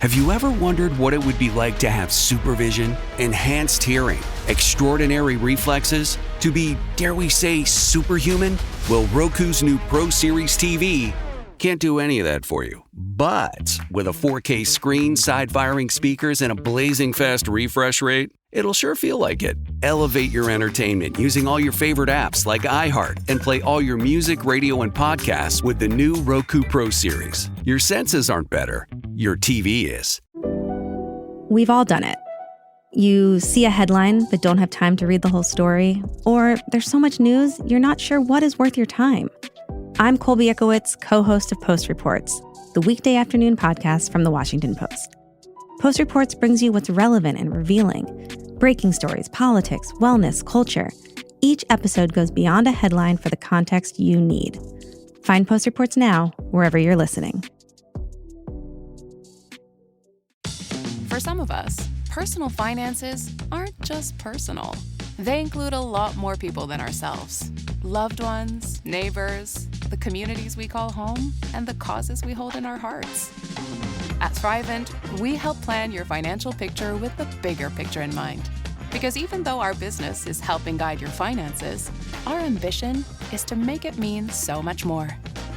Have you ever wondered what it would be like to have supervision, enhanced hearing, extraordinary reflexes, to be, dare we say, superhuman? Well, Roku's new Pro Series TV can't do any of that for you. But with a 4K screen, side-firing speakers, and a blazing fast refresh rate, it'll sure feel like it. Elevate your entertainment using all your favorite apps like iHeart and play all your music, radio, and podcasts with the new Roku Pro Series. Your senses aren't better. Your TV is. We've all done it. You see a headline but don't have time to read the whole story, or there's so much news you're not sure what is worth your time. I'm Colby Ickowitz, co-host of Post Reports, the weekday afternoon podcast from The Washington Post. Post Reports brings you what's relevant and revealing. Breaking stories, politics, wellness, culture. Each episode goes beyond a headline for the context you need. Find Post Reports now, wherever you're listening. For some of us, personal finances aren't just personal. They include a lot more people than ourselves. Loved ones, neighbors, the communities we call home, and the causes we hold in our hearts. At Thrivent, we help plan your financial picture with the bigger picture in mind. Because even though our business is helping guide your finances, our ambition is to make it mean so much more.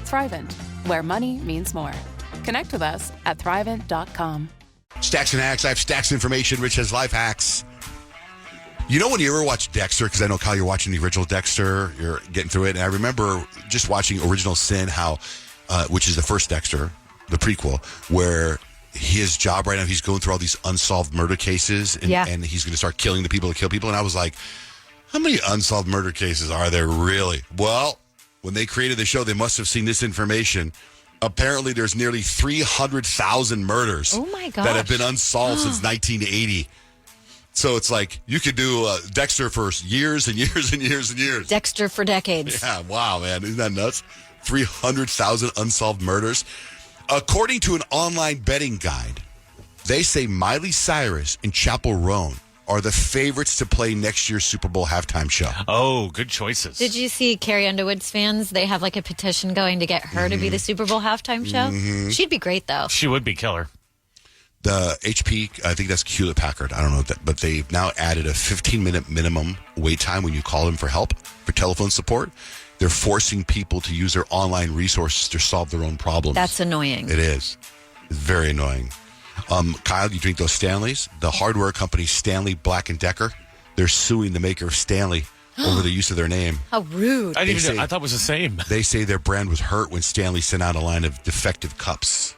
Thrivent, where money means more. Connect with us at Thrivent.com. Stacks and hacks. I have stacks of information. Rich has life hacks. You know when you ever watch Dexter, because I know, Kyle, you're watching the original Dexter, you're getting through it, and I remember just watching Original Sin, how, which is the first Dexter, the prequel, where his job right now, he's going through all these unsolved murder cases, and he's going to start killing the people that kill people, and I was like, how many unsolved murder cases are there really? Well, when they created the show, they must have seen this information. Apparently, there's nearly 300,000 murders that have been unsolved since 1980. So it's like you could do Dexter for years and years and years and years. Dexter for decades. Yeah, wow, man. Isn't that nuts? 300,000 unsolved murders. According to an online betting guide, they say Miley Cyrus and Chappell Roan are the favorites to play next year's Super Bowl halftime show. Oh, good choices. Did you see Carrie Underwood's fans? They have like a petition going to get her to be the Super Bowl halftime show. Mm-hmm. She'd be great, though. She would be killer. The HP, I think that's Hewlett Packard. I don't know, but they've now added a 15-minute minimum wait time when you call them for help, for telephone support. They're forcing people to use their online resources to solve their own problems. That's annoying. It is. It's very annoying. Kyle, you drink those Stanleys? The hardware company Stanley Black & Decker, they're suing the maker of Stanley over the use of their name. How rude. I thought it was the same. They say their brand was hurt when Stanley sent out a line of defective cups.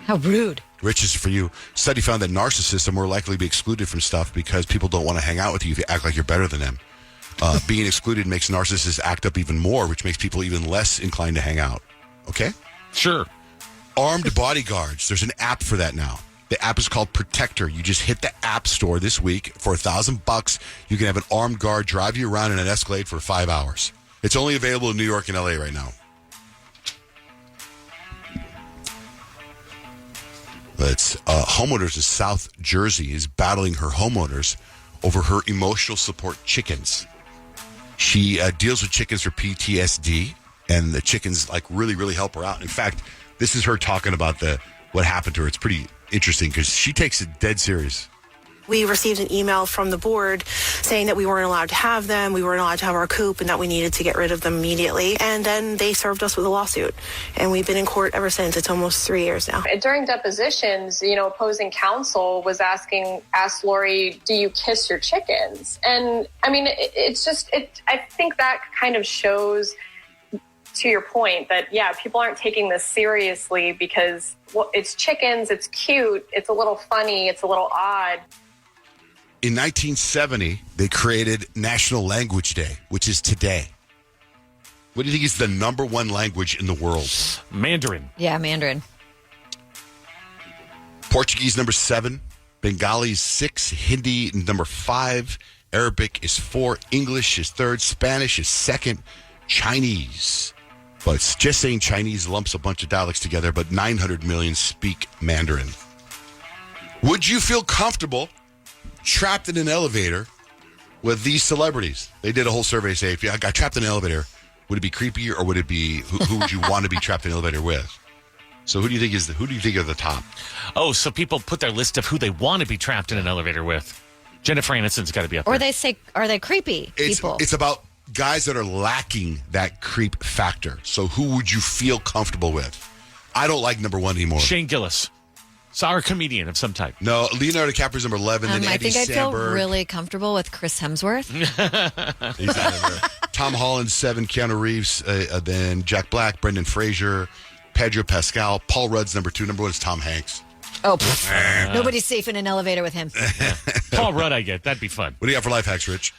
How rude. Rich, is for you. Study found that narcissists are more likely to be excluded from stuff because people don't want to hang out with you if you act like you're better than them. Being excluded makes narcissists act up even more, which makes people even less inclined to hang out. Okay? Sure. Armed bodyguards. There's an app for that now. The app is called Protector. You just hit the app store this week for $1,000. You can have an armed guard drive you around in an Escalade for 5 hours. It's only available in New York and LA right now. Homeowners in South Jersey is battling her homeowners over her emotional support chickens. She deals with chickens for PTSD, and the chickens really, really help her out. In fact, this is her talking about what happened to her. It's pretty interesting because she takes it dead serious. We received an email from the board saying that we weren't allowed to have them, we weren't allowed to have our coop, and that we needed to get rid of them immediately. And then they served us with a lawsuit. And we've been in court ever since. It's almost 3 years now. During depositions, opposing counsel was asked Lori, do you kiss your chickens? And I mean, I think that kind of shows, to your point, that, people aren't taking this seriously because it's chickens, it's cute, it's a little funny, it's a little odd. In 1970, they created National Language Day, which is today. What do you think is the number one language in the world? Mandarin. Yeah, Mandarin. Portuguese, number 7. Bengali is 6. Hindi, number 5. Arabic is 4. English is 3rd. Spanish is 2nd. Chinese. But it's just saying Chinese lumps a bunch of dialects together, but 900 million speak Mandarin. Would you feel comfortable trapped in an elevator with these celebrities? They did a whole survey, say, if you got trapped in an elevator, would it be creepy or would it be, who would you want to be trapped in an elevator with? So who do you think are the top? Oh, so people put their list of who they want to be trapped in an elevator with. Jennifer Aniston's got to be up there. Or they say, are they creepy people? It's about guys that are lacking that creep factor. So who would you feel comfortable with? I don't like number 1 anymore. Shane Gillis. Sour comedian of some type. No, Leonardo DiCaprio's number 11. Then I Andy think I'd Samberg. feel really comfortable with Chris Hemsworth. He's out of there. Tom Holland, 7. Keanu Reeves, then Jack Black, Brendan Fraser, Pedro Pascal. Paul Rudd's number 2. Number 1 is Tom Hanks. Oh, nobody's safe in an elevator with him. Paul Rudd, I get. That'd be fun. What do you got for life hacks, Rich?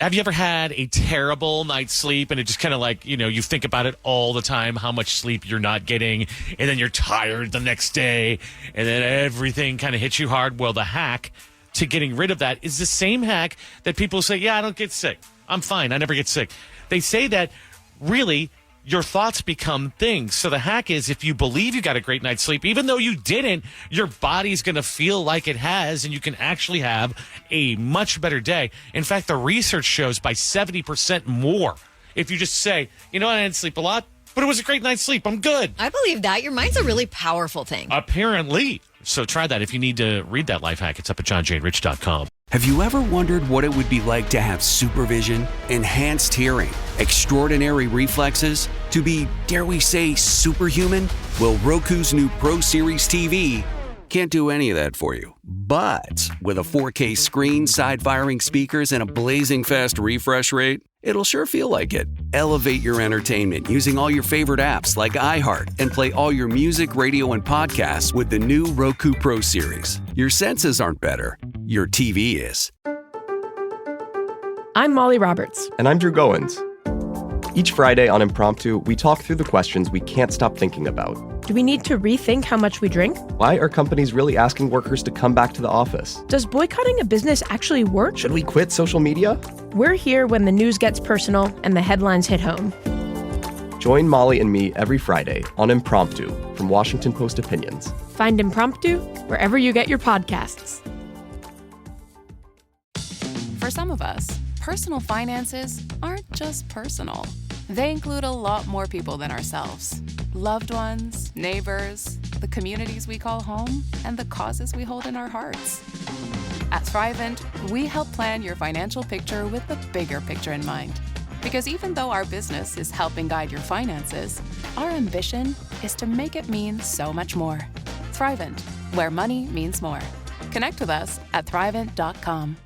Have you ever had a terrible night's sleep and it just kind of like, you think about it all the time, how much sleep you're not getting, and then you're tired the next day, and then everything kind of hits you hard? Well, the hack to getting rid of that is the same hack that people say, yeah, I don't get sick. I'm fine. I never get sick. They say that really your thoughts become things. So the hack is if you believe you got a great night's sleep, even though you didn't, your body's going to feel like it has, and you can actually have a much better day. In fact, the research shows by 70% more if you just say, I didn't sleep a lot, but it was a great night's sleep. I'm good. I believe that. Your mind's a really powerful thing. Apparently. So try that. If you need to read that life hack, it's up at johnjanerich.com. Have you ever wondered what it would be like to have supervision, enhanced hearing, extraordinary reflexes, to be, dare we say, superhuman? Well, Roku's new Pro Series TV can't do any of that for you. But with a 4K screen, side-firing speakers, and a blazing fast refresh rate, it'll sure feel like it. Elevate your entertainment using all your favorite apps like iHeart and play all your music, radio, and podcasts with the new Roku Pro Series. Your senses aren't better. Your TV is. I'm Molly Roberts. And I'm Drew Goins. Each Friday on Impromptu, we talk through the questions we can't stop thinking about. Do we need to rethink how much we drink? Why are companies really asking workers to come back to the office? Does boycotting a business actually work? Should we quit social media? We're here when the news gets personal and the headlines hit home. Join Molly and me every Friday on Impromptu from Washington Post Opinions. Find Impromptu wherever you get your podcasts. For some of us, personal finances aren't just personal. They include a lot more people than ourselves. Loved ones, neighbors, the communities we call home, and the causes we hold in our hearts. At Thrivent, we help plan your financial picture with the bigger picture in mind. Because even though our business is helping guide your finances, our ambition is to make it mean so much more. Thrivent, where money means more. Connect with us at Thrivent.com.